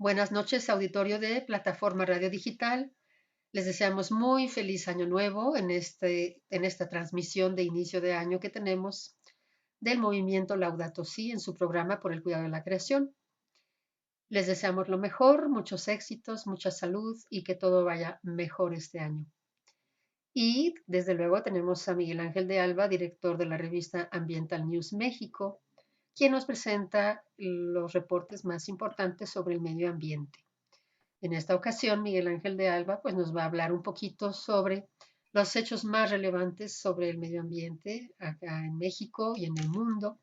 Buenas noches, auditorio de Plataforma Radio Digital. Les deseamos muy feliz año nuevo en esta transmisión de inicio de año que tenemos del movimiento Laudato Si en su programa por el cuidado de la creación. Les deseamos lo mejor, muchos éxitos, mucha salud y que todo vaya mejor este año. Y desde luego tenemos a Miguel Ángel de Alba, director de la revista Ambiental News México, quien nos presenta los reportes más importantes sobre el medio ambiente. En esta ocasión, Miguel Ángel de Alba pues, nos va a hablar un poquito sobre los hechos más relevantes sobre el medio ambiente acá en México y en el mundo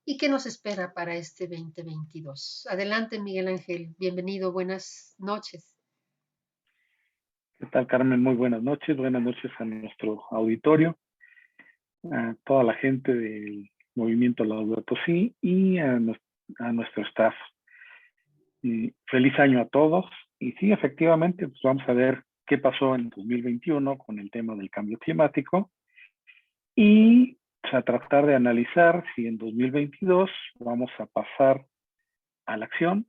y qué nos espera para este 2022. Adelante, Miguel Ángel. Bienvenido. Buenas noches. ¿Qué tal, Carmen? Muy buenas noches. Buenas noches a nuestro auditorio, a toda la gente del movimiento Laudato Si y a nuestro staff. Feliz año a todos. Y sí, efectivamente, pues vamos a ver qué pasó en 2021 con el tema del cambio climático y pues, a tratar de analizar si en 2022 vamos a pasar a la acción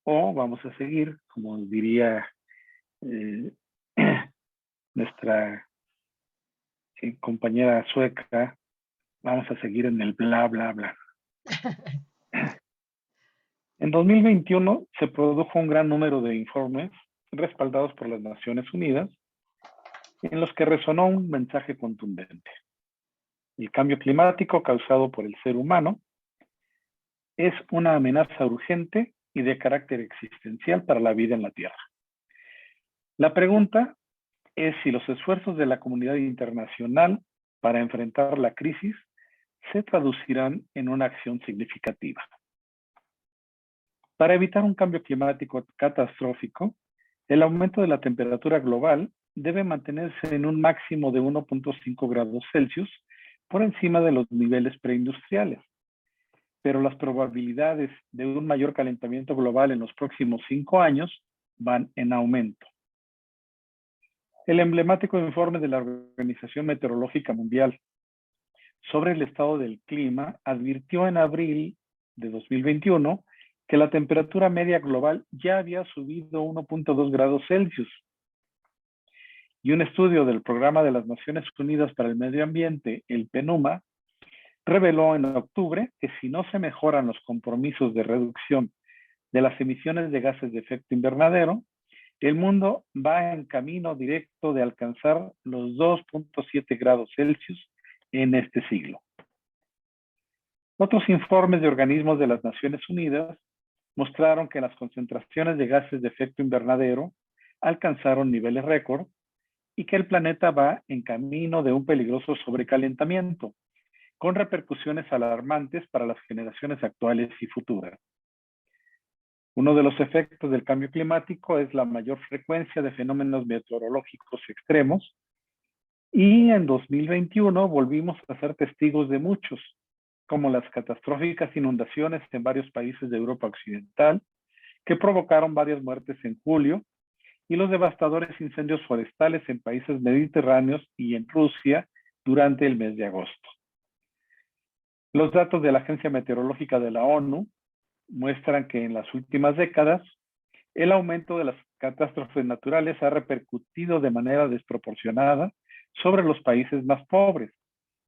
o vamos a seguir, como diría eh, nuestra compañera sueca, vamos a seguir en el bla, bla, bla. En 2021 se produjo un gran número de informes respaldados por las Naciones Unidas en los que resonó un mensaje contundente. El cambio climático causado por el ser humano es una amenaza urgente y de carácter existencial para la vida en la Tierra. La pregunta es si los esfuerzos de la comunidad internacional para enfrentar la crisis se traducirán en una acción significativa. Para evitar un cambio climático catastrófico, el aumento de la temperatura global debe mantenerse en un máximo de 1.5 grados Celsius por encima de los niveles preindustriales. Pero las probabilidades de un mayor calentamiento global en los próximos 5 años van en aumento. El emblemático informe de la Organización Meteorológica Mundial sobre el estado del clima advirtió en abril de 2021 que la temperatura media global ya había subido 1.2 grados Celsius. Y un estudio del Programa de las Naciones Unidas para el Medio Ambiente, el PNUMA, reveló en octubre que si no se mejoran los compromisos de reducción de las emisiones de gases de efecto invernadero, el mundo va en camino directo de alcanzar los 2.7 grados Celsius en este siglo. Otros informes de organismos de las Naciones Unidas mostraron que las concentraciones de gases de efecto invernadero alcanzaron niveles récord y que el planeta va en camino de un peligroso sobrecalentamiento, con repercusiones alarmantes para las generaciones actuales y futuras. Uno de los efectos del cambio climático es la mayor frecuencia de fenómenos meteorológicos extremos y en 2021 volvimos a ser testigos de muchos, como las catastróficas inundaciones en varios países de Europa Occidental, que provocaron varias muertes en julio, y los devastadores incendios forestales en países mediterráneos y en Rusia durante el mes de agosto. Los datos de la Agencia Meteorológica de la ONU muestran que en las últimas décadas el aumento de las catástrofes naturales ha repercutido de manera desproporcionada sobre los países más pobres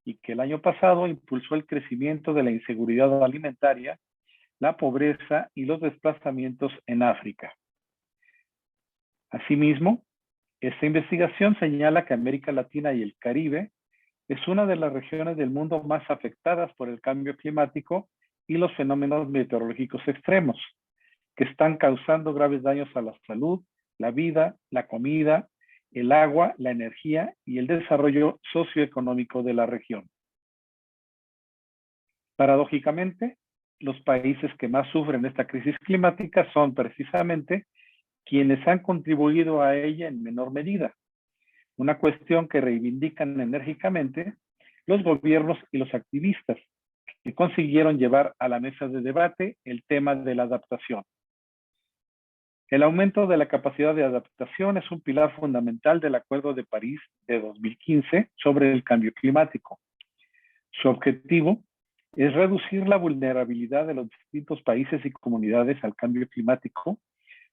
y que el año pasado impulsó el crecimiento de la inseguridad alimentaria, la pobreza y los desplazamientos en África. Asimismo, esta investigación señala que América Latina y el Caribe es una de las regiones del mundo más afectadas por el cambio climático y los fenómenos meteorológicos extremos, que están causando graves daños a la salud, la vida, la comida, el agua, la energía y el desarrollo socioeconómico de la región. Paradójicamente, los países que más sufren esta crisis climática son precisamente quienes han contribuido a ella en menor medida, una cuestión que reivindican enérgicamente los gobiernos y los activistas, que consiguieron llevar a la mesa de debate el tema de la adaptación. El aumento de la capacidad de adaptación es un pilar fundamental del Acuerdo de París de 2015 sobre el cambio climático. Su objetivo es reducir la vulnerabilidad de los distintos países y comunidades al cambio climático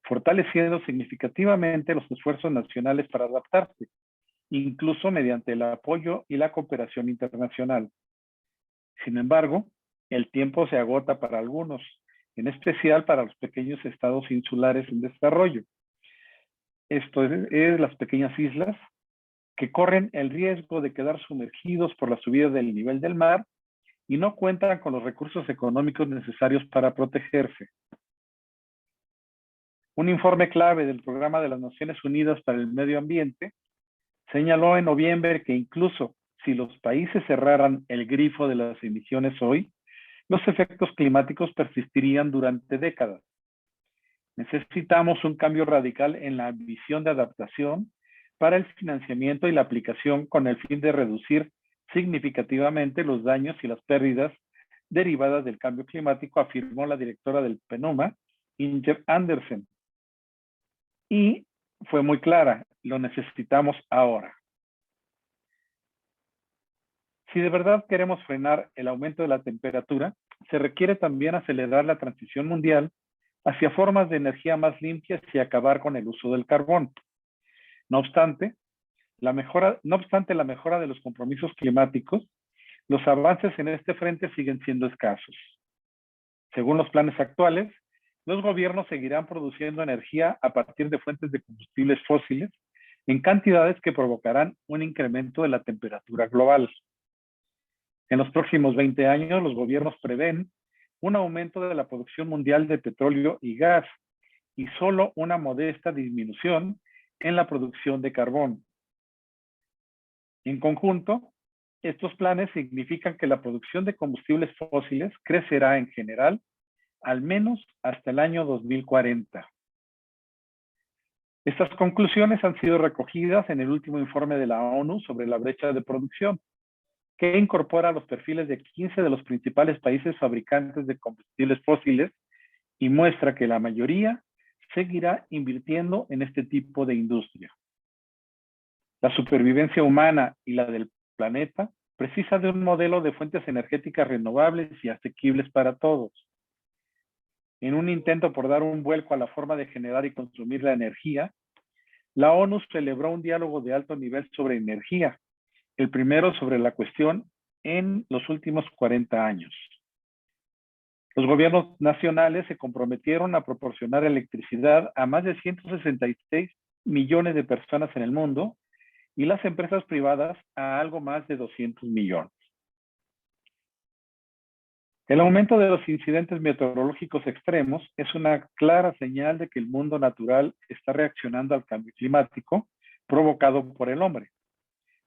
fortaleciendo significativamente los esfuerzos nacionales para adaptarse, incluso mediante el apoyo y la cooperación internacional. Sin embargo, el tiempo se agota para algunos, en especial para los pequeños estados insulares en desarrollo. Esto es las pequeñas islas que corren el riesgo de quedar sumergidos por la subida del nivel del mar y no cuentan con los recursos económicos necesarios para protegerse. Un informe clave del Programa de las Naciones Unidas para el Medio Ambiente señaló en noviembre que incluso si los países cerraran el grifo de las emisiones hoy, los efectos climáticos persistirían durante décadas. Necesitamos un cambio radical en la visión de adaptación para el financiamiento y la aplicación con el fin de reducir significativamente los daños y las pérdidas derivadas del cambio climático, afirmó la directora del PNUMA, Inger Andersen. Y fue muy clara, lo necesitamos ahora. Si de verdad queremos frenar el aumento de la temperatura, se requiere también acelerar la transición mundial hacia formas de energía más limpias y acabar con el uso del carbón. No obstante la mejora de los compromisos climáticos, los avances en este frente siguen siendo escasos. Según los planes actuales, los gobiernos seguirán produciendo energía a partir de fuentes de combustibles fósiles en cantidades que provocarán un incremento de la temperatura global. En los próximos 20 años, los gobiernos prevén un aumento de la producción mundial de petróleo y gas y solo una modesta disminución en la producción de carbón. En conjunto, estos planes significan que la producción de combustibles fósiles crecerá en general al menos hasta el año 2040. Estas conclusiones han sido recogidas en el último informe de la ONU sobre la brecha de producción, que incorpora los perfiles de 15 de los principales países fabricantes de combustibles fósiles y muestra que la mayoría seguirá invirtiendo en este tipo de industria. La supervivencia humana y la del planeta precisa de un modelo de fuentes energéticas renovables y asequibles para todos. En un intento por dar un vuelco a la forma de generar y consumir la energía, la ONU celebró un diálogo de alto nivel sobre energía, el primero sobre la cuestión en los últimos 40 años. Los gobiernos nacionales se comprometieron a proporcionar electricidad a más de 166 millones de personas en el mundo y las empresas privadas a algo más de 200 millones. El aumento de los incidentes meteorológicos extremos es una clara señal de que el mundo natural está reaccionando al cambio climático provocado por el hombre.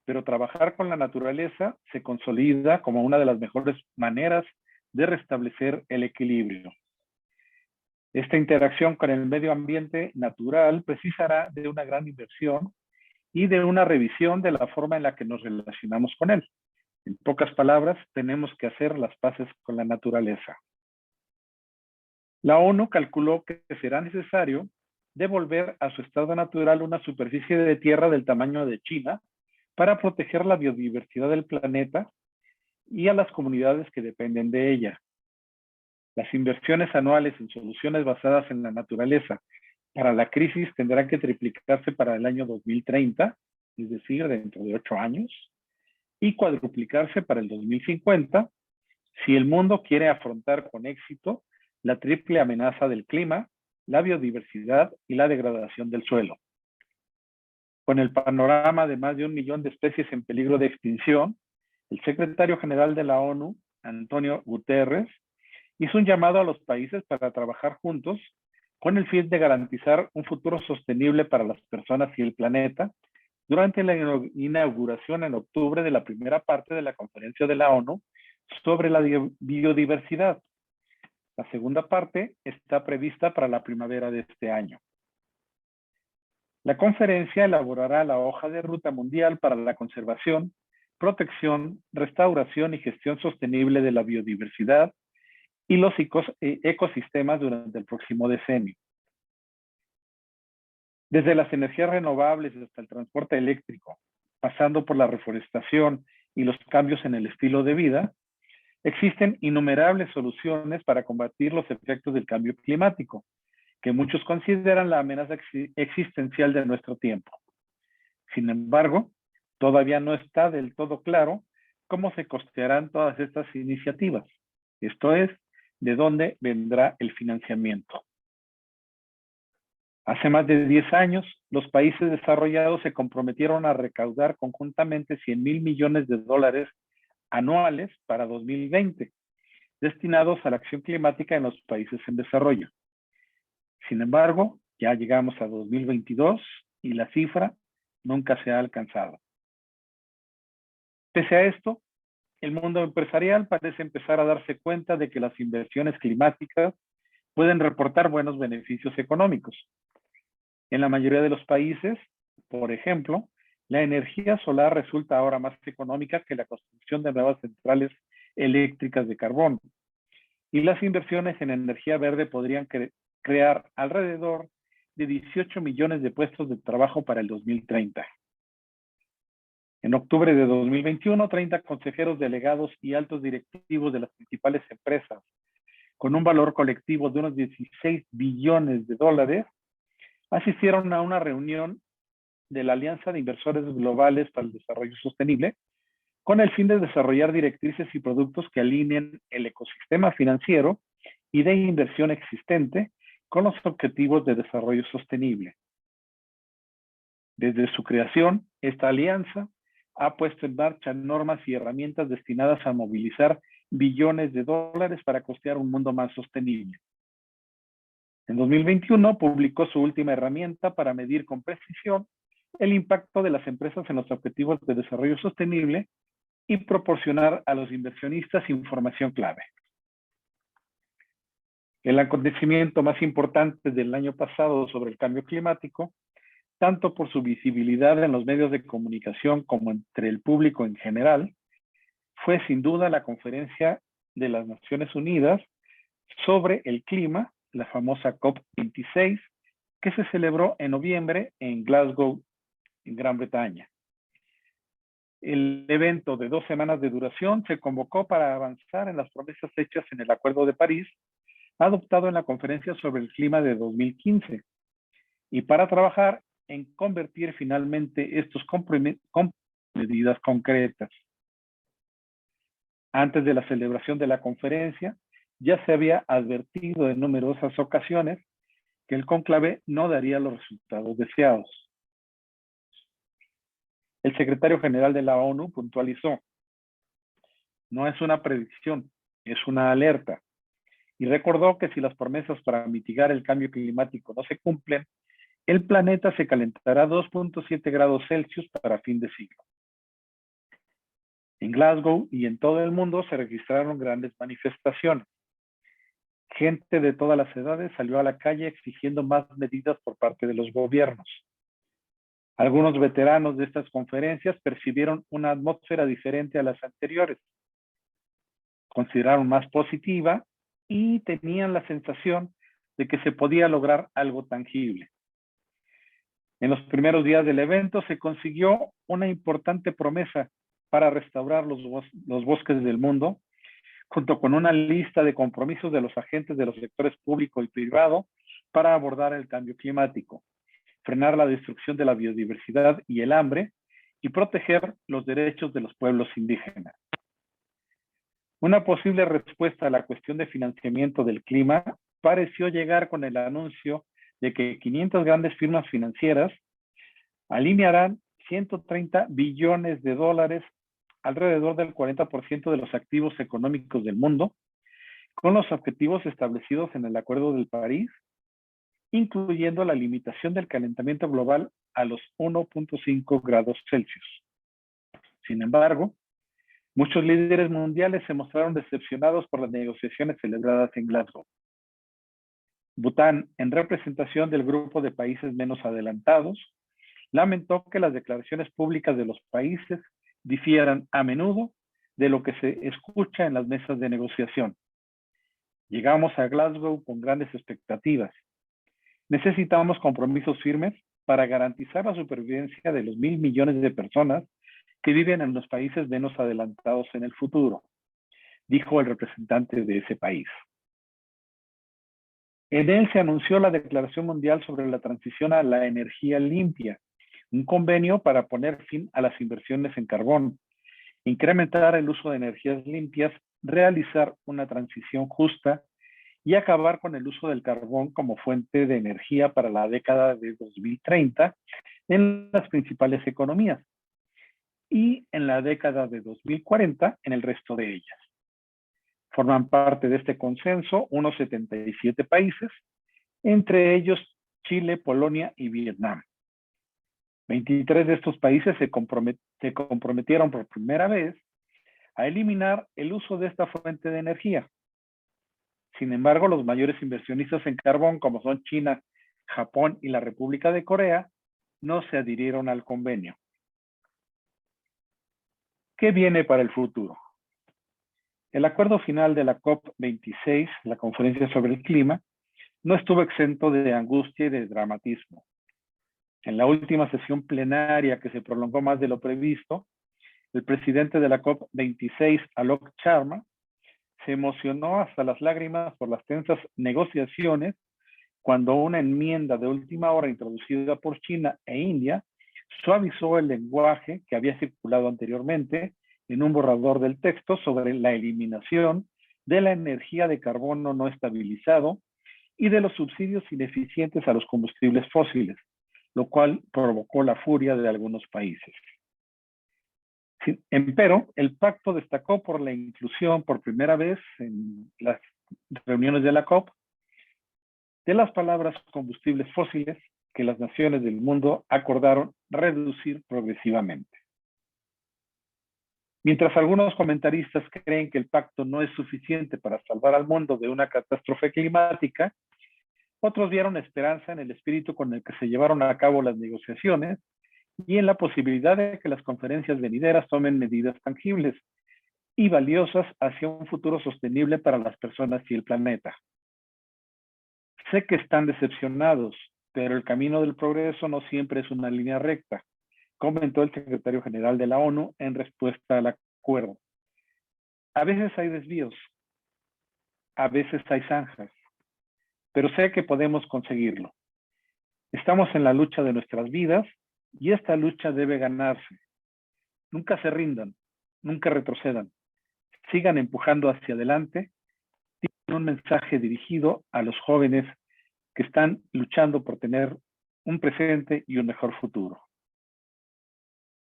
Pero trabajar con la naturaleza se consolida como una de las mejores maneras de restablecer el equilibrio. Esta interacción con el medio ambiente natural precisará de una gran inversión y de una revisión de la forma en la que nos relacionamos con él. En pocas palabras, tenemos que hacer las paces con la naturaleza. La ONU calculó que será necesario devolver a su estado natural una superficie de tierra del tamaño de China para proteger la biodiversidad del planeta y a las comunidades que dependen de ella. Las inversiones anuales en soluciones basadas en la naturaleza para la crisis tendrán que triplicarse para el año 2030, es decir, dentro de 8 años, y cuadruplicarse para el 2050 si el mundo quiere afrontar con éxito la triple amenaza del clima, la biodiversidad y la degradación del suelo. Con el panorama de más de 1 millón de especies en peligro de extinción, el secretario general de la ONU, Antonio Guterres, hizo un llamado a los países para trabajar juntos con el fin de garantizar un futuro sostenible para las personas y el planeta durante la inauguración en octubre de la primera parte de la conferencia de la ONU sobre la biodiversidad. La segunda parte está prevista para la primavera de este año. La conferencia elaborará la hoja de ruta mundial para la conservación, protección, restauración y gestión sostenible de la biodiversidad y los ecosistemas durante el próximo decenio. Desde las energías renovables hasta el transporte eléctrico, pasando por la reforestación y los cambios en el estilo de vida, existen innumerables soluciones para combatir los efectos del cambio climático, que muchos consideran la amenaza existencial de nuestro tiempo. Sin embargo, todavía no está del todo claro cómo se costearán todas estas iniciativas. Esto es, de dónde vendrá el financiamiento. Hace más de 10 años, los países desarrollados se comprometieron a recaudar conjuntamente 100,000 millones de dólares anuales para 2020, destinados a la acción climática en los países en desarrollo. Sin embargo, ya llegamos a 2022 y la cifra nunca se ha alcanzado. Pese a esto, el mundo empresarial parece empezar a darse cuenta de que las inversiones climáticas pueden reportar buenos beneficios económicos. En la mayoría de los países, por ejemplo, la energía solar resulta ahora más económica que la construcción de nuevas centrales eléctricas de carbón. Y las inversiones en energía verde podrían crear alrededor de 18 millones de puestos de trabajo para el 2030. En octubre de 2021, 30 consejeros delegados y altos directivos de las principales empresas, con un valor colectivo de unos 16 billones de dólares, asistieron a una reunión de la Alianza de Inversores Globales para el Desarrollo Sostenible, con el fin de desarrollar directrices y productos que alineen el ecosistema financiero y de inversión existente con los objetivos de desarrollo sostenible. Desde su creación, esta alianza ha puesto en marcha normas y herramientas destinadas a movilizar billones de dólares para costear un mundo más sostenible. En 2021 publicó su última herramienta para medir con precisión el impacto de las empresas en los objetivos de desarrollo sostenible y proporcionar a los inversionistas información clave. El acontecimiento más importante del año pasado sobre el cambio climático, tanto por su visibilidad en los medios de comunicación como entre el público en general, fue sin duda la Conferencia de las Naciones Unidas sobre el Clima, la famosa COP26, que se celebró en noviembre en Glasgow, en Gran Bretaña. El evento de 2 semanas de duración se convocó para avanzar en las promesas hechas en el Acuerdo de París, adoptado en la Conferencia sobre el Clima de 2015, y para trabajar en convertir finalmente estos compromisos en medidas concretas. Antes de la celebración de la conferencia, ya se había advertido en numerosas ocasiones que el cónclave no daría los resultados deseados. El secretario general de la ONU puntualizó: no es una predicción, es una alerta. Y recordó que si las promesas para mitigar el cambio climático no se cumplen, el planeta se calentará 2.7 grados Celsius para fin de siglo. En Glasgow y en todo el mundo se registraron grandes manifestaciones. Gente de todas las edades salió a la calle exigiendo más medidas por parte de los gobiernos. Algunos veteranos de estas conferencias percibieron una atmósfera diferente a las anteriores. Consideraron más positiva y tenían la sensación de que se podía lograr algo tangible. En los primeros días del evento se consiguió una importante promesa para restaurar los bosques del mundo, junto con una lista de compromisos de los agentes de los sectores público y privado para abordar el cambio climático, frenar la destrucción de la biodiversidad y el hambre, y proteger los derechos de los pueblos indígenas. Una posible respuesta a la cuestión de financiamiento del clima pareció llegar con el anuncio de que 500 grandes firmas financieras alinearán 130 billones de dólares, alrededor del 40% de los activos económicos del mundo, con los objetivos establecidos en el Acuerdo de París, incluyendo la limitación del calentamiento global a los 1.5 grados Celsius. Sin embargo, muchos líderes mundiales se mostraron decepcionados por las negociaciones celebradas en Glasgow. Bután, en representación del grupo de países menos adelantados, lamentó que las declaraciones públicas de los países difieran a menudo de lo que se escucha en las mesas de negociación. Llegamos a Glasgow con grandes expectativas. Necesitamos compromisos firmes para garantizar la supervivencia de los 1,000 millones de personas que viven en los países menos adelantados en el futuro, dijo el representante de ese país. En él se anunció la Declaración Mundial sobre la Transición a la Energía Limpia, un convenio para poner fin a las inversiones en carbón, incrementar el uso de energías limpias, realizar una transición justa y acabar con el uso del carbón como fuente de energía para la década de 2030 en las principales economías y en la década de 2040 en el resto de ellas. Forman parte de este consenso unos 77 países, entre ellos Chile, Polonia y Vietnam. 23 de estos países se comprometieron por primera vez a eliminar el uso de esta fuente de energía. Sin embargo, los mayores inversionistas en carbón, como son China, Japón y la República de Corea, no se adhirieron al convenio. ¿Qué viene para el futuro? El acuerdo final de la COP26, la Conferencia sobre el Clima, no estuvo exento de angustia y de dramatismo. En la última sesión plenaria, que se prolongó más de lo previsto, el presidente de la COP26, Alok Sharma, se emocionó hasta las lágrimas por las tensas negociaciones cuando una enmienda de última hora introducida por China e India suavizó el lenguaje que había circulado anteriormente en un borrador del texto sobre la eliminación de la energía de carbono no estabilizado y de los subsidios ineficientes a los combustibles fósiles, lo cual provocó la furia de algunos países. Empero, el pacto destacó por la inclusión por primera vez en las reuniones de la COP de las palabras combustibles fósiles que las naciones del mundo acordaron reducir progresivamente. Mientras algunos comentaristas creen que el pacto no es suficiente para salvar al mundo de una catástrofe climática, otros vieron esperanza en el espíritu con el que se llevaron a cabo las negociaciones y en la posibilidad de que las conferencias venideras tomen medidas tangibles y valiosas hacia un futuro sostenible para las personas y el planeta. Sé que están decepcionados, pero el camino del progreso no siempre es una línea recta, comentó el secretario general de la ONU en respuesta al acuerdo. A veces hay desvíos, a veces hay zanjas, pero sé que podemos conseguirlo. Estamos en la lucha de nuestras vidas y esta lucha debe ganarse. Nunca se rindan, nunca retrocedan. Sigan empujando hacia adelante. Tienen un mensaje dirigido a los jóvenes que están luchando por tener un presente y un mejor futuro.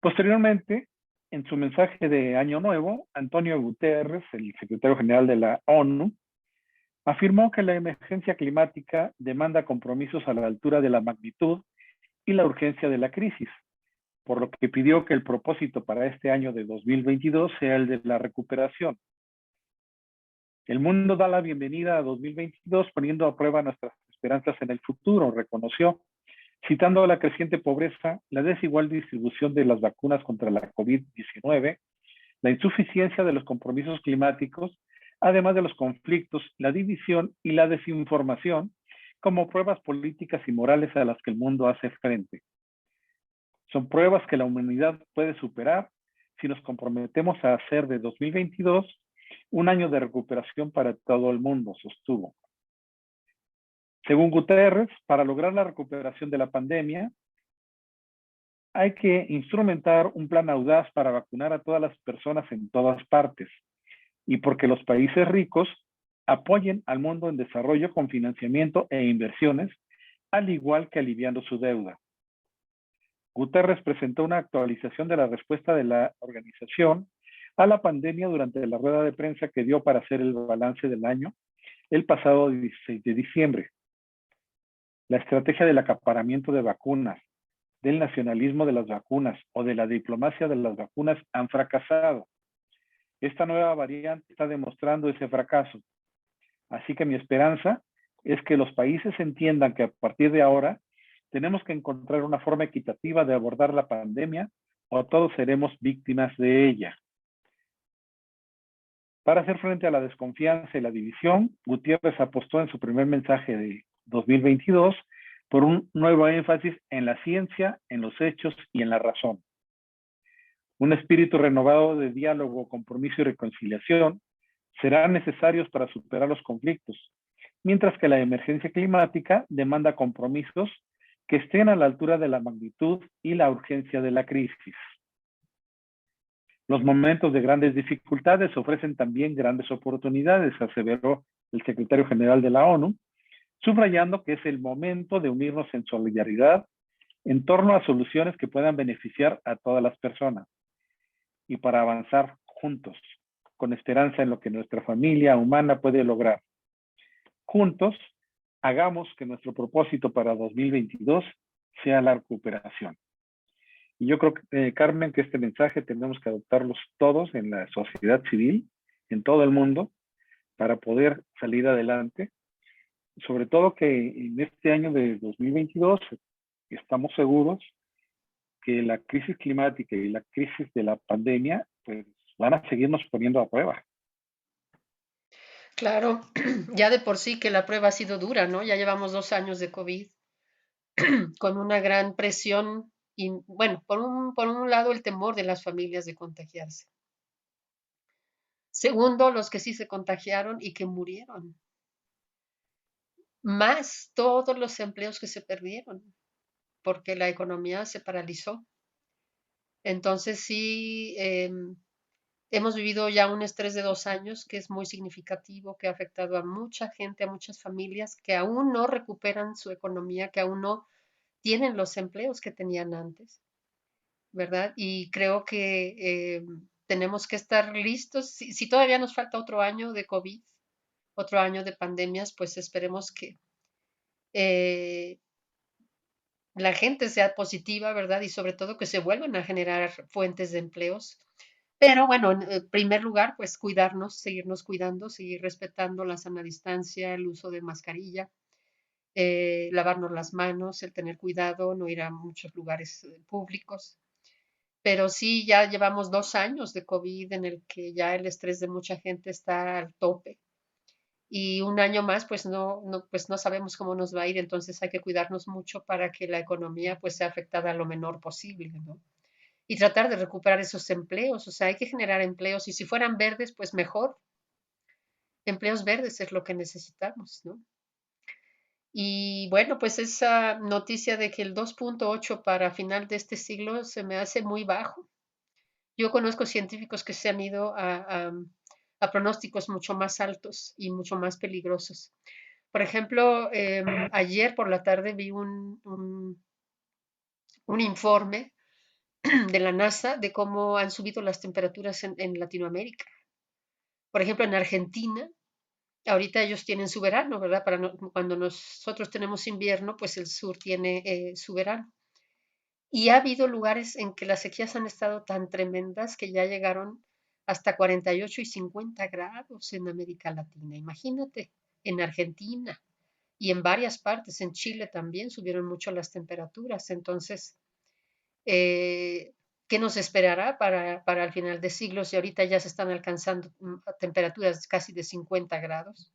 Posteriormente, en su mensaje de Año Nuevo, Antonio Guterres, el secretario general de la ONU, afirmó que la emergencia climática demanda compromisos a la altura de la magnitud y la urgencia de la crisis, por lo que pidió que el propósito para este año de 2022 sea el de la recuperación. El mundo da la bienvenida a 2022 poniendo a prueba nuestras esperanzas en el futuro, reconoció, citando la creciente pobreza, la desigual distribución de las vacunas contra la COVID-19, la insuficiencia de los compromisos climáticos, además de los conflictos, la división y la desinformación, como pruebas políticas y morales a las que el mundo hace frente. Son pruebas que la humanidad puede superar si nos comprometemos a hacer de 2022 un año de recuperación para todo el mundo, sostuvo. Según Guterres, para lograr la recuperación de la pandemia, hay que instrumentar un plan audaz para vacunar a todas las personas en todas partes y porque los países ricos apoyen al mundo en desarrollo con financiamiento e inversiones, al igual que aliviando su deuda. Guterres presentó una actualización de la respuesta de la organización a la pandemia durante la rueda de prensa que dio para hacer el balance del año el pasado 16 de diciembre. La estrategia del acaparamiento de vacunas, del nacionalismo de las vacunas o de la diplomacia de las vacunas han fracasado. Esta nueva variante está demostrando ese fracaso. Así que mi esperanza es que los países entiendan que a partir de ahora tenemos que encontrar una forma equitativa de abordar la pandemia o todos seremos víctimas de ella. Para hacer frente a la desconfianza y la división, Gutiérrez apostó en su primer mensaje de 2022 por un nuevo énfasis en la ciencia, en los hechos y en la razón. Un espíritu renovado de diálogo, compromiso y reconciliación serán necesarios para superar los conflictos, mientras que la emergencia climática demanda compromisos que estén a la altura de la magnitud y la urgencia de la crisis. Los momentos de grandes dificultades ofrecen también grandes oportunidades, aseveró el secretario general de la ONU, subrayando que es el momento de unirnos en solidaridad en torno a soluciones que puedan beneficiar a todas las personas y para avanzar juntos, con esperanza en lo que nuestra familia humana puede lograr. Juntos, hagamos que nuestro propósito para 2022 sea la recuperación. Y yo creo, Carmen, que este mensaje tenemos que adoptarlos todos en la sociedad civil, en todo el mundo, para poder salir adelante. Sobre todo que en este año de 2022 estamos seguros que la crisis climática y la crisis de la pandemia pues, van a seguirnos poniendo a prueba. Claro, ya de por sí que la prueba ha sido dura, ¿no? Ya llevamos 2 años de COVID con una gran presión y, bueno, por un lado el temor de las familias de contagiarse. Segundo, los que sí se contagiaron y que murieron, más todos los empleos que se perdieron porque la economía se paralizó. Entonces sí, hemos vivido ya un estrés de 2 años que es muy significativo, que ha afectado a mucha gente, a muchas familias que aún no recuperan su economía, que aún no tienen los empleos que tenían antes, ¿verdad? Y creo que tenemos que estar listos. Si todavía nos falta otro año de COVID, otro año de pandemias, pues esperemos que eh, la gente sea positiva, ¿verdad? Y sobre todo que se vuelvan a generar fuentes de empleos. Pero bueno, en primer lugar, pues cuidarnos, seguirnos cuidando, seguir respetando la sana distancia, el uso de mascarilla, lavarnos las manos, el tener cuidado, no ir a muchos lugares públicos. Pero sí, ya llevamos 2 años de COVID en el que ya el estrés de mucha gente está al tope. Y un año más, pues no sabemos cómo nos va a ir, entonces hay que cuidarnos mucho para que la economía pues sea afectada lo menor posible, ¿no? Y tratar de recuperar esos empleos, o sea, hay que generar empleos y si fueran verdes, pues mejor. Empleos verdes es lo que necesitamos, ¿no? Y bueno, pues esa noticia de que el 2.8 para final de este siglo se me hace muy bajo. Yo conozco científicos que se han ido a pronósticos mucho más altos y mucho más peligrosos. Por ejemplo, ayer por la tarde vi un informe de la NASA de cómo han subido las temperaturas en Latinoamérica. Por ejemplo, en Argentina, ahorita ellos tienen su verano, ¿verdad? Cuando nosotros tenemos invierno, pues el sur tiene su verano. Y ha habido lugares en que las sequías han estado tan tremendas que ya llegaron hasta 48 y 50 grados en América Latina. Imagínate, en Argentina y en varias partes, en Chile también subieron mucho las temperaturas. Entonces, eh, ¿qué nos esperará para el final de siglo si ahorita ya se están alcanzando temperaturas casi de 50 grados?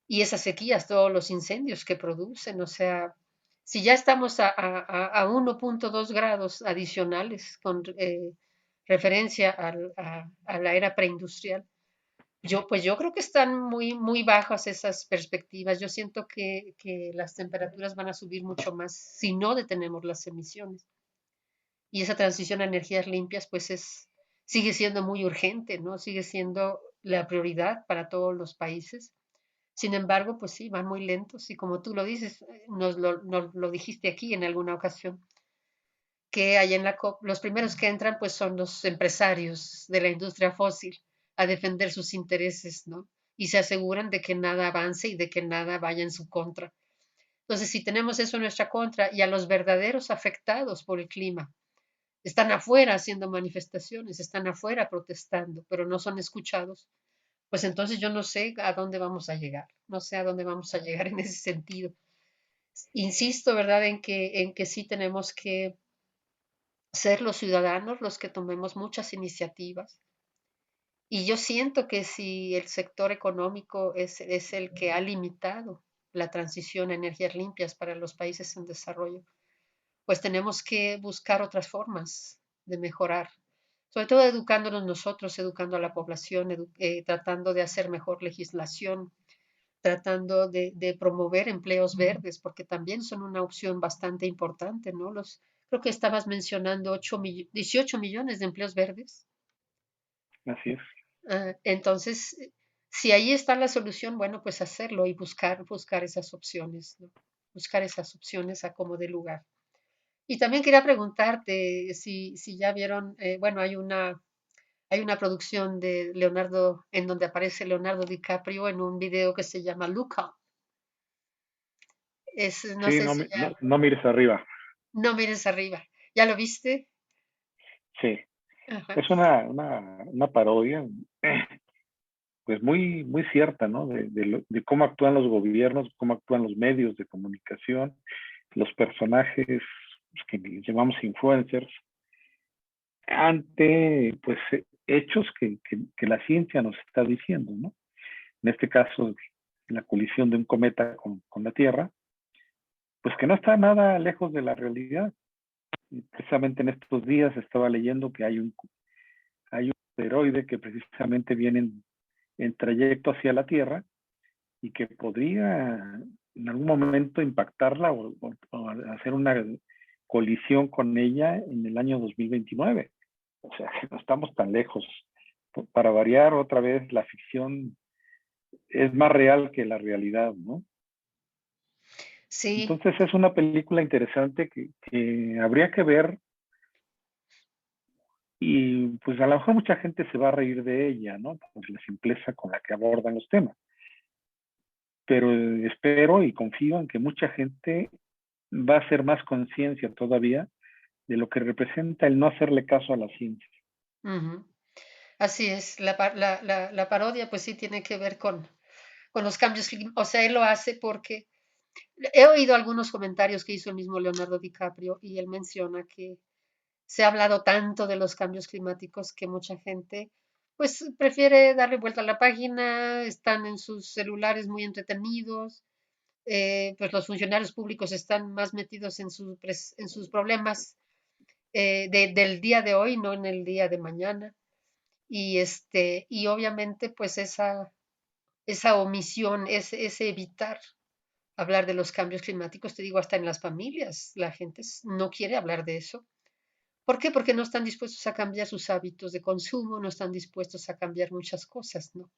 Y esas sequías, todos los incendios que producen, o sea, si ya estamos a 1.2 grados adicionales con referencia a la era preindustrial, pues yo creo que están muy bajas esas perspectivas. Yo siento que las temperaturas van a subir mucho más si no detenemos las emisiones. Y esa transición a energías limpias, pues sigue siendo muy urgente, ¿no? Sigue siendo la prioridad para todos los países. Sin embargo, pues sí, van muy lentos y como tú lo dices, nos lo dijiste aquí en alguna ocasión, que hay en la COP, los primeros que entran pues son los empresarios de la industria fósil a defender sus intereses, ¿no? Y se aseguran de que nada avance y de que nada vaya en su contra. Entonces, si tenemos eso en nuestra contra y a los verdaderos afectados por el clima, están afuera haciendo manifestaciones, están afuera protestando, pero no son escuchados, pues entonces yo no sé a dónde vamos a llegar, no sé a dónde vamos a llegar en ese sentido. Insisto, ¿verdad?, en que sí tenemos que ser los ciudadanos los que tomemos muchas iniciativas. Y yo siento que si el sector económico es el que ha limitado la transición a energías limpias para los países en desarrollo, pues tenemos que buscar otras formas de mejorar, sobre todo educándonos nosotros, educando a la población, tratando de hacer mejor legislación, tratando de promover empleos verdes, porque también son una opción bastante importante, ¿no? Creo que estabas mencionando 18 millones de empleos verdes. Así es. Entonces, si ahí está la solución, bueno, pues hacerlo y buscar esas opciones, ¿no? Buscar esas opciones a como de lugar. Y también quería preguntarte si ya vieron, bueno, hay una producción de Leonardo en donde aparece Leonardo DiCaprio en un video que se llama Look Up. No Sí, sé no, si ya, no mires arriba. no mires arriba. ¿Ya lo viste? Sí, Ajá. es una parodia, pues muy cierta, ¿no? De cómo actúan los gobiernos, cómo actúan los medios de comunicación, los personajes pues, que llamamos influencers, ante pues hechos que la ciencia nos está diciendo, ¿no? En este caso, la colisión de un cometa con la Tierra, pues que no está nada lejos de la realidad. Y precisamente en estos días estaba leyendo que hay un asteroide que precisamente viene en trayecto hacia la Tierra y que podría en algún momento impactarla o hacer una colisión con ella en el año 2029. O sea, no estamos tan lejos. Para variar otra vez, la ficción es más real que la realidad, ¿no? Sí, Entonces es una película interesante que habría que ver y pues a lo mejor mucha gente se va a reír de ella, ¿no? Por la simpleza con la que abordan los temas. Pero espero y confío en que mucha gente va a hacer más conciencia todavía de lo que representa el no hacerle caso a la ciencia. ujú. Así es. La parodia pues sí tiene que ver con los cambios climáticos. O sea, él lo hace porque he oído algunos comentarios que hizo el mismo Leonardo DiCaprio y él menciona que se ha hablado tanto de los cambios climáticos que mucha gente pues prefiere darle vuelta a la página, están en sus celulares muy entretenidos, pues los funcionarios públicos están más metidos en sus problemas del día de hoy, no en el día de mañana. Y obviamente pues esa omisión, ese evitar hablar de los cambios climáticos, te digo, hasta en las familias, la gente no quiere hablar de eso. ¿Por qué? Porque no están dispuestos a cambiar sus hábitos de consumo, no están dispuestos a cambiar muchas cosas, ¿no?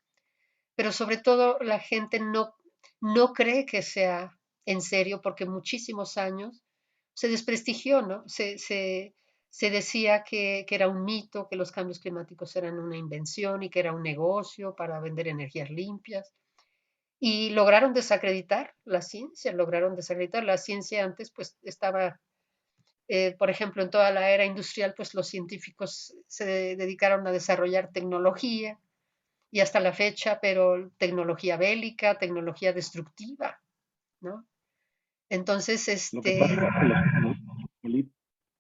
Pero sobre todo la gente no cree que sea en serio porque muchísimos años se desprestigió, ¿no? Se decía que era un mito, que los cambios climáticos eran una invención y que era un negocio para vender energías limpias. Y lograron desacreditar la ciencia, lograron desacreditar la ciencia antes, pues estaba por ejemplo, en toda la era industrial, pues los científicos se dedicaron a desarrollar tecnología y hasta la fecha, pero tecnología bélica, tecnología destructiva, ¿no? Entonces, Lo que pasa es que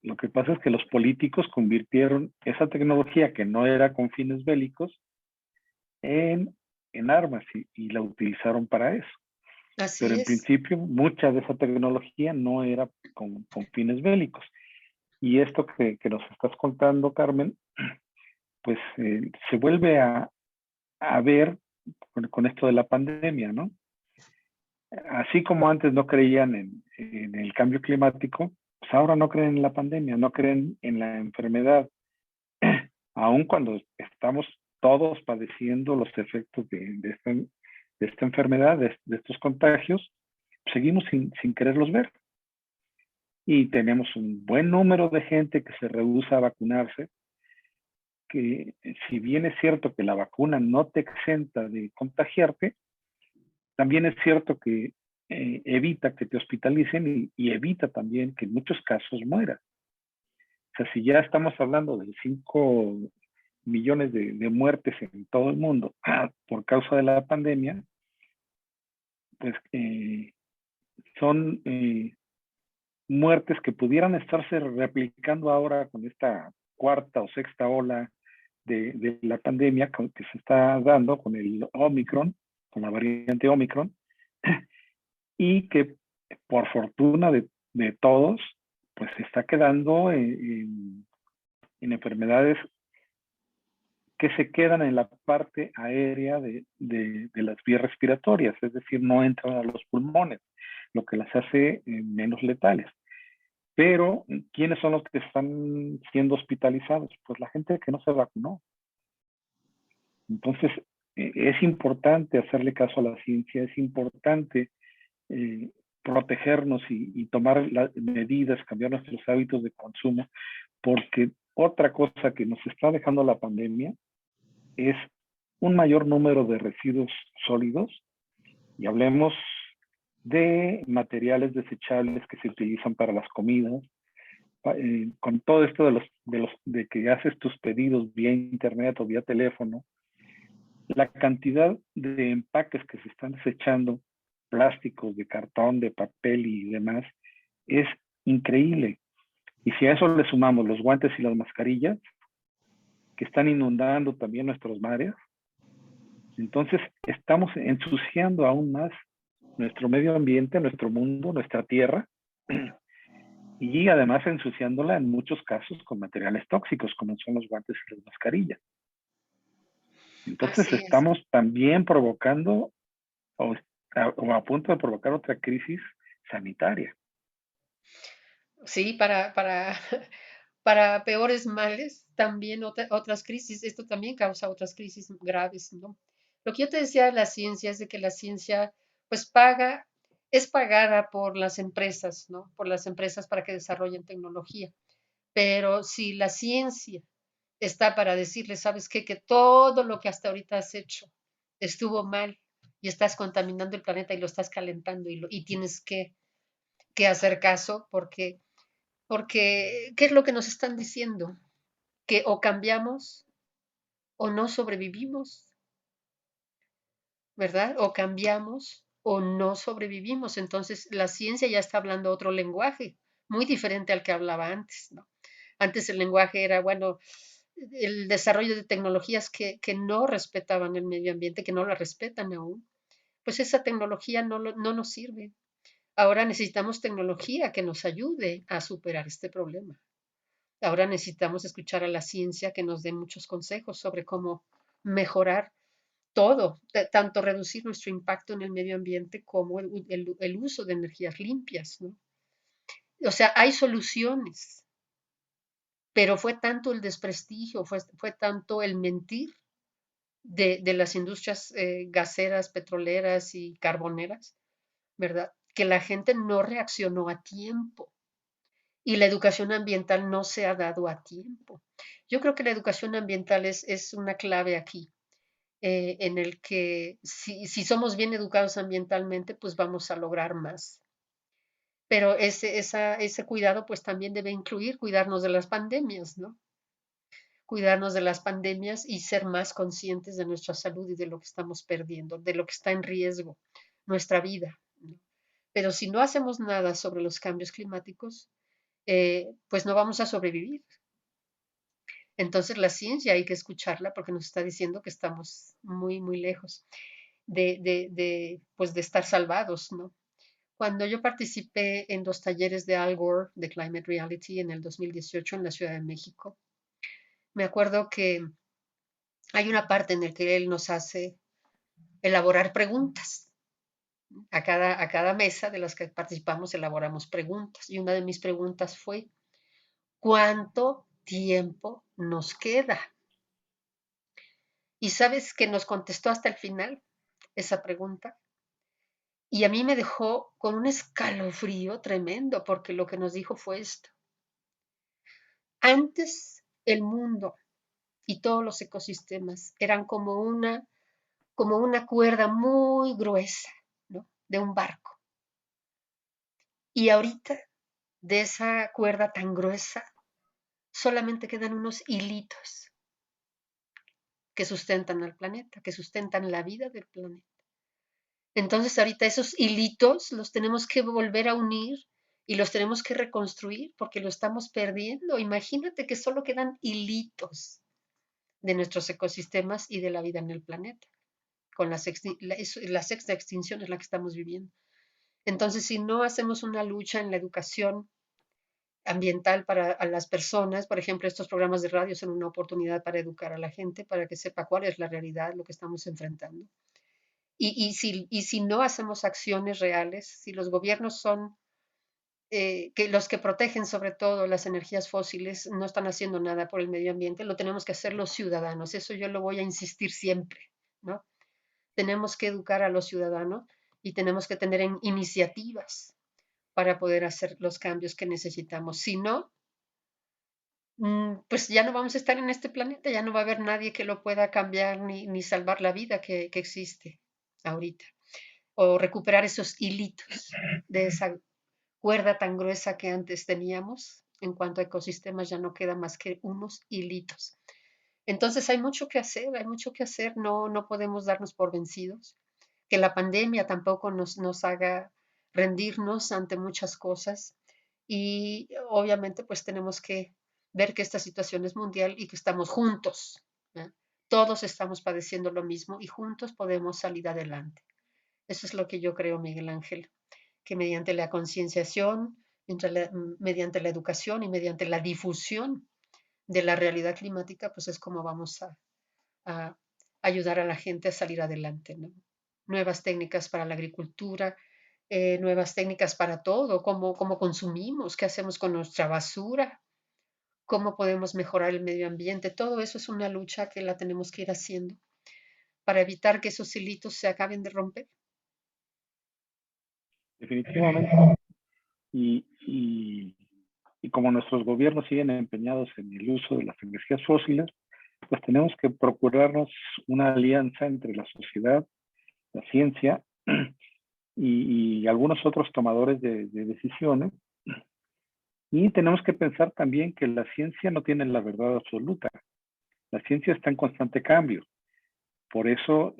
lo que pasa es que los políticos convirtieron esa tecnología que no era con fines bélicos en, en armas y la utilizaron para eso. Pero así en es, principio mucha de esa tecnología no era con fines bélicos. Y esto que nos estás contando, Carmen, pues se vuelve a ver con esto de la pandemia, ¿no? Así como antes no creían en el cambio climático, pues ahora no creen en la pandemia, no creen en la enfermedad, aun cuando estamos todos padeciendo los efectos de esta enfermedad, de estos contagios, seguimos sin quererlos ver. Y tenemos un buen número de gente que se rehúsa a vacunarse, que si bien es cierto que la vacuna no te exenta de contagiarte, también es cierto que evita que te hospitalicen y evita también que en muchos casos mueras. O sea, si ya estamos hablando de 5 millones de muertes en todo el mundo por causa de la pandemia, pues son muertes que pudieran estarse replicando ahora con esta cuarta o sexta ola de la pandemia que se está dando con el Omicron, con la variante Omicron, y que por fortuna de todos, pues se está quedando en enfermedades que se quedan en la parte aérea de las vías respiratorias, es decir, no entran a los pulmones, lo que las hace menos letales. Pero, ¿quiénes son los que están siendo hospitalizados? Pues la gente que no se vacunó. Entonces, es importante hacerle caso a la ciencia, es importante eh, protegernos y tomar las medidas, cambiar nuestros hábitos de consumo, porque otra cosa que nos está dejando la pandemia es un mayor número de residuos sólidos, y hablemos de materiales desechables que se utilizan para las comidas, con todo esto de que haces tus pedidos vía internet o vía teléfono, la cantidad de empaques que se están desechando, plásticos, de cartón, de papel y demás, es increíble. Y si a eso le sumamos los guantes y las mascarillas, que están inundando también nuestros mares, entonces estamos ensuciando aún más nuestro medio ambiente, nuestro mundo, nuestra tierra, y además ensuciándola en muchos casos con materiales tóxicos, como son los guantes y las mascarillas. Entonces Así es. estamos también provocando o a punto de provocar otra crisis sanitaria. Sí, para peores males, también otras crisis. Esto también causa otras crisis graves, ¿no? Lo que yo te decía de la ciencia es de que la ciencia, pues es pagada por las empresas, ¿no? Por las empresas para que desarrollen tecnología. Pero si la ciencia está para decirle, ¿sabes qué? Que todo lo que hasta ahorita has hecho estuvo mal y estás contaminando el planeta y lo estás calentando y tienes que hacer caso porque, ¿qué es lo que nos están diciendo? Que o cambiamos o no sobrevivimos, ¿verdad? O cambiamos o no sobrevivimos. Entonces, la ciencia ya está hablando otro lenguaje, muy diferente al que hablaba antes, ¿no? Antes el lenguaje era, bueno, el desarrollo de tecnologías que no respetaban el medio ambiente, que no la respetan aún, pues esa tecnología no nos sirve. Ahora necesitamos tecnología que nos ayude a superar este problema. Ahora necesitamos escuchar a la ciencia que nos dé muchos consejos sobre cómo mejorar todo, tanto reducir nuestro impacto en el medio ambiente como el uso de energías limpias, ¿no? O sea, hay soluciones, pero fue tanto el desprestigio, fue tanto el mentir de las industrias gaseras, petroleras y carboneras, ¿verdad? Que la gente no reaccionó a tiempo y la educación ambiental no se ha dado a tiempo. Yo creo que la educación ambiental es una clave aquí, en el que si somos bien educados ambientalmente, pues vamos a lograr más. Pero ese cuidado pues también debe incluir cuidarnos de las pandemias, ¿no? Cuidarnos de las pandemias y ser más conscientes de nuestra salud y de lo que estamos perdiendo, de lo que está en riesgo, nuestra vida, ¿no? Pero si no hacemos nada sobre los cambios climáticos, pues no vamos a sobrevivir. Entonces la ciencia hay que escucharla porque nos está diciendo que estamos muy, muy lejos pues de estar salvados, ¿no? Cuando yo participé en los talleres de Al Gore de Climate Reality en el 2018 en la Ciudad de México, me acuerdo que hay una parte en la que él nos hace elaborar preguntas. A cada mesa de las que participamos elaboramos preguntas. Y una de mis preguntas fue, ¿cuánto tiempo nos queda? ¿Y sabes que nos contestó hasta el final esa pregunta? Y a mí me dejó con un escalofrío tremendo porque lo que nos dijo fue esto. Antes el mundo y todos los ecosistemas eran como una cuerda muy gruesa, ¿no? De un barco. Y ahorita de esa cuerda tan gruesa solamente quedan unos hilitos que sustentan al planeta, que sustentan la vida del planeta. Entonces ahorita esos hilitos los tenemos que volver a unir y los tenemos que reconstruir porque lo estamos perdiendo. Imagínate que solo quedan hilitos de nuestros ecosistemas y de la vida en el planeta. Con la sexta extinción es la que estamos viviendo. Entonces, si no hacemos una lucha en la educación ambiental para a las personas. Por ejemplo, estos programas de radio son una oportunidad para educar a la gente, para que sepa cuál es la realidad, lo que estamos enfrentando. Y si no hacemos acciones reales, si los gobiernos son que los que protegen sobre todo las energías fósiles no están haciendo nada por el medio ambiente, lo tenemos que hacer los ciudadanos. Eso yo lo voy a insistir siempre, ¿no? Tenemos que educar a los ciudadanos y tenemos que tener iniciativas para poder hacer los cambios que necesitamos. Si no, pues ya no vamos a estar en este planeta, ya no va a haber nadie que lo pueda cambiar ni salvar la vida que existe ahorita. O recuperar esos hilitos de esa cuerda tan gruesa que antes teníamos. En cuanto a ecosistemas, ya no queda más que unos hilitos. Entonces hay mucho que hacer, hay mucho que hacer. No, no podemos darnos por vencidos. Que la pandemia tampoco nos haga rendirnos ante muchas cosas. Y obviamente pues tenemos que ver que esta situación es mundial y que estamos juntos, ¿eh? Todos estamos padeciendo lo mismo y juntos podemos salir adelante. Eso es lo que yo creo, Miguel Ángel, que mediante la concienciación, mediante la educación y mediante la difusión de la realidad climática, pues es como vamos a ayudar a la gente a salir adelante, ¿no? Nuevas técnicas para la agricultura, nuevas técnicas para todo, cómo consumimos, qué hacemos con nuestra basura, cómo podemos mejorar el medio ambiente. Todo eso es una lucha que la tenemos que ir haciendo para evitar que esos hilitos se acaben de romper. Definitivamente. Y, y como nuestros gobiernos siguen empeñados en el uso de las energías fósiles, pues tenemos que procurarnos una alianza entre la sociedad, la ciencia y algunos otros tomadores de decisiones. Y tenemos que pensar también que la ciencia no tiene la verdad absoluta. La ciencia está en constante cambio. Por eso,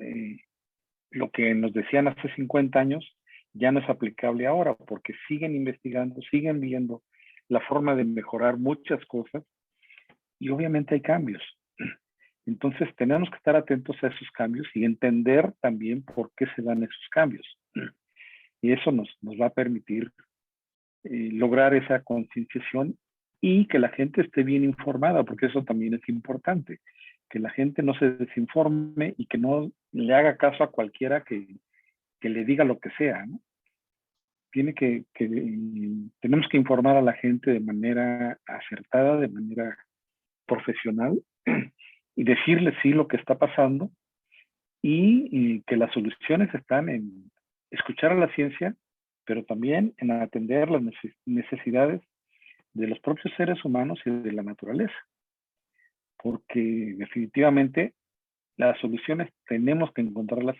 lo que nos decían hace 50 años ya no es aplicable ahora, porque siguen investigando, siguen viendo la forma de mejorar muchas cosas y obviamente hay cambios. Entonces tenemos que estar atentos a esos cambios y entender también por qué se dan esos cambios. Y eso nos va a permitir lograr esa concienciación y que la gente esté bien informada, porque eso también es importante, que la gente no se desinforme y que no le haga caso a cualquiera que le diga lo que sea, ¿no? Tenemos que informar a la gente de manera acertada, de manera profesional y decirle sí lo que está pasando y que las soluciones están en escuchar a la ciencia, pero también en atender las necesidades de los propios seres humanos y de la naturaleza, porque definitivamente las soluciones tenemos que encontrarlas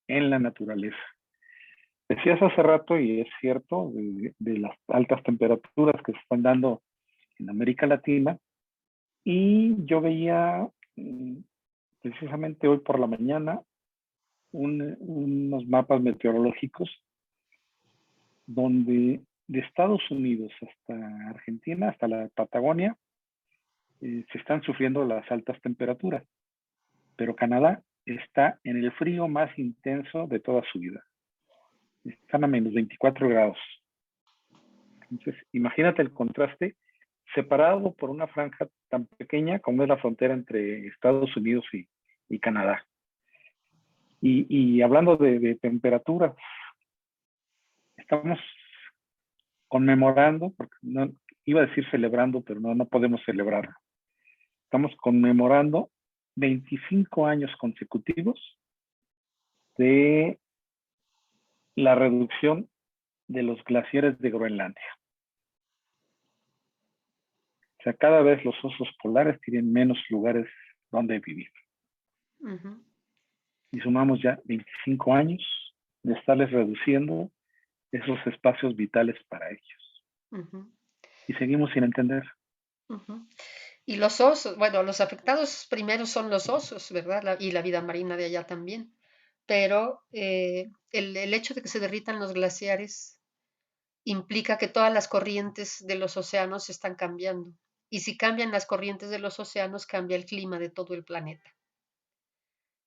en la naturaleza. Decías hace rato, y es cierto, de las altas temperaturas que se están dando en América Latina, y yo veía precisamente hoy por la mañana unos mapas meteorológicos donde de Estados Unidos hasta Argentina, hasta la Patagonia, se están sufriendo las altas temperaturas, pero Canadá está en el frío más intenso de toda su vida. Están a menos 24 grados. Entonces, imagínate el contraste, separado por una franja tan pequeña como es la frontera entre Estados Unidos y Canadá. Y hablando de temperaturas, estamos conmemorando, porque no, iba a decir celebrando, pero no podemos celebrar. Estamos conmemorando 25 años consecutivos de la reducción de los glaciares de Groenlandia. O sea, cada vez los osos polares tienen menos lugares donde vivir. Ujú. Y sumamos ya 25 años de estarles reduciendo esos espacios vitales para ellos. Ujú. Y seguimos sin entender. Ujú. Y los osos, bueno, los afectados primero son los osos, ¿verdad? Y la vida marina de allá también. Pero el hecho de que se derritan los glaciares implica que todas las corrientes de los océanos están cambiando. Y si cambian las corrientes de los océanos, cambia el clima de todo el planeta.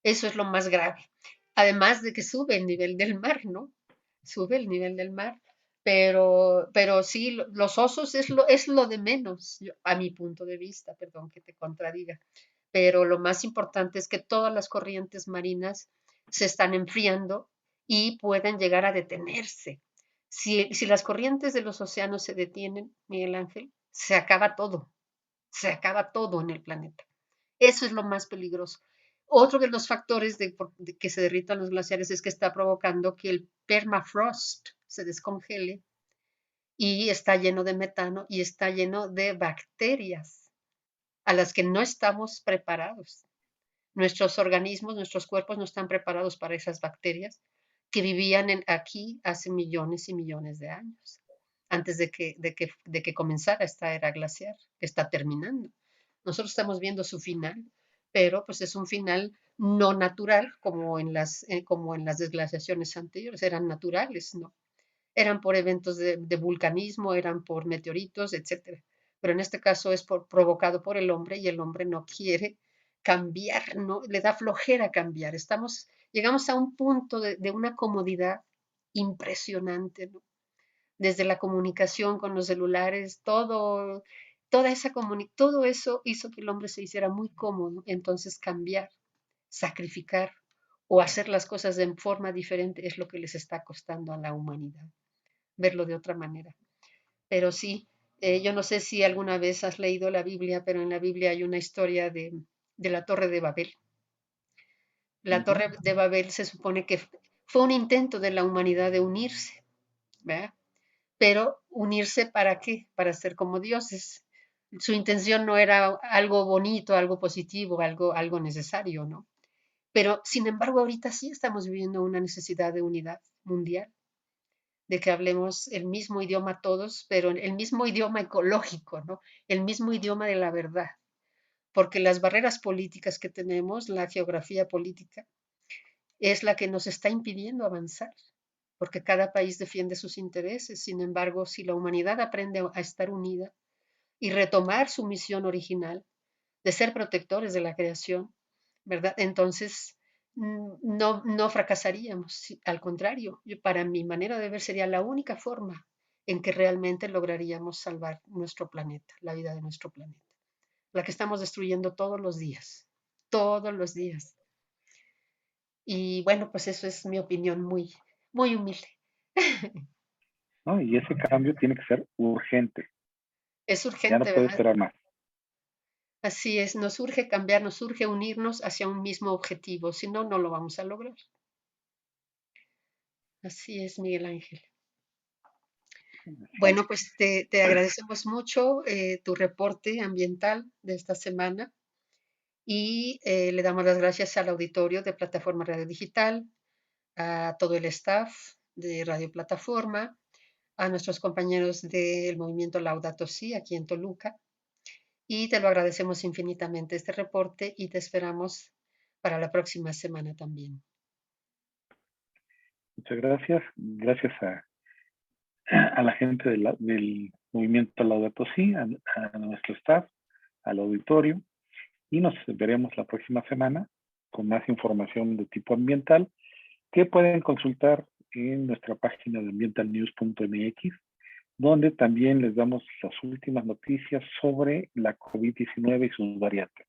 Eso es lo más grave. Además de que sube el nivel del mar, ¿no? Sube el nivel del mar. pero sí, los osos es lo de menos, a mi punto de vista, perdón que te contradiga. Pero lo más importante es que todas las corrientes marinas se están enfriando y pueden llegar a detenerse. Si las corrientes de los océanos se detienen, Miguel Ángel, se acaba todo en el planeta. Eso es lo más peligroso. Otro de los factores de que se derritan los glaciares es que está provocando que el permafrost se descongele y está lleno de metano y está lleno de bacterias a las que no estamos preparados. Nuestros organismos, nuestros cuerpos no están preparados para esas bacterias que vivían aquí hace millones y millones de años, antes de que comenzara esta era glaciar, que está terminando. Nosotros estamos viendo su final, pero pues es un final no natural como en las desglaciaciones anteriores, eran naturales, ¿no? Eran por eventos de vulcanismo, eran por meteoritos, etcétera. Pero en este caso es provocado por el hombre y el hombre no quiere cambiar, no le da flojera cambiar. Llegamos a un punto de una comodidad impresionante, ¿no? Desde la comunicación con los celulares, todo eso hizo que el hombre se hiciera muy cómodo. Entonces cambiar, sacrificar o hacer las cosas de forma diferente es lo que les está costando a la humanidad verlo de otra manera. Pero sí, yo no sé si alguna vez has leído la Biblia, pero en la Biblia hay una historia de la Torre de Babel. La Ujú. Torre de Babel se supone que fue un intento de la humanidad de unirse, ¿verdad? Pero unirse para qué? Para ser como dioses. Su intención no era algo bonito, algo positivo, algo necesario, ¿no? Pero sin embargo, ahorita sí estamos viviendo una necesidad de unidad mundial, de que hablemos el mismo idioma todos, pero el mismo idioma ecológico, ¿no? El mismo idioma de la verdad, porque las barreras políticas que tenemos, la geografía política, es la que nos está impidiendo avanzar, porque cada país defiende sus intereses. Sin embargo, si la humanidad aprende a estar unida y retomar su misión original de ser protectores de la creación, ¿verdad? Entonces, no fracasaríamos. Al contrario, para mi manera de ver sería la única forma en que realmente lograríamos salvar nuestro planeta, la vida de nuestro planeta, la que estamos destruyendo todos los días. Y bueno, pues eso es mi opinión muy, muy humilde. ¿No? Y ese cambio tiene que ser urgente, Es ya no urgente, puede ¿verdad? esperar más. Así es, nos urge cambiar, nos urge unirnos hacia un mismo objetivo, si no, no lo vamos a lograr. Así es, Miguel Ángel. Así es. Bueno, pues te agradecemos mucho tu reporte ambiental de esta semana y le damos las gracias al auditorio de Plataforma Radio Digital, a todo el staff de Radio Plataforma, a nuestros compañeros del movimiento Laudato Si aquí en Toluca y te lo agradecemos infinitamente este reporte y te esperamos para la próxima semana también. Muchas gracias. Gracias a la gente del movimiento Laudato Si, a nuestro staff, al auditorio, y nos veremos la próxima semana con más información de tipo ambiental que pueden consultar en nuestra página de ambientalnews.mx, donde también les damos las últimas noticias sobre la COVID-19 y sus variantes.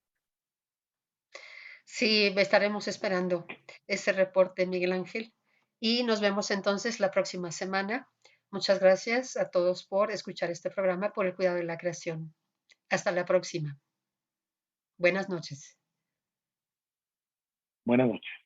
Sí, estaremos esperando ese reporte, Miguel Ángel. Y nos vemos entonces la próxima semana. Muchas gracias a todos por escuchar este programa, por el cuidado de la creación. Hasta la próxima. Buenas noches. Buenas noches.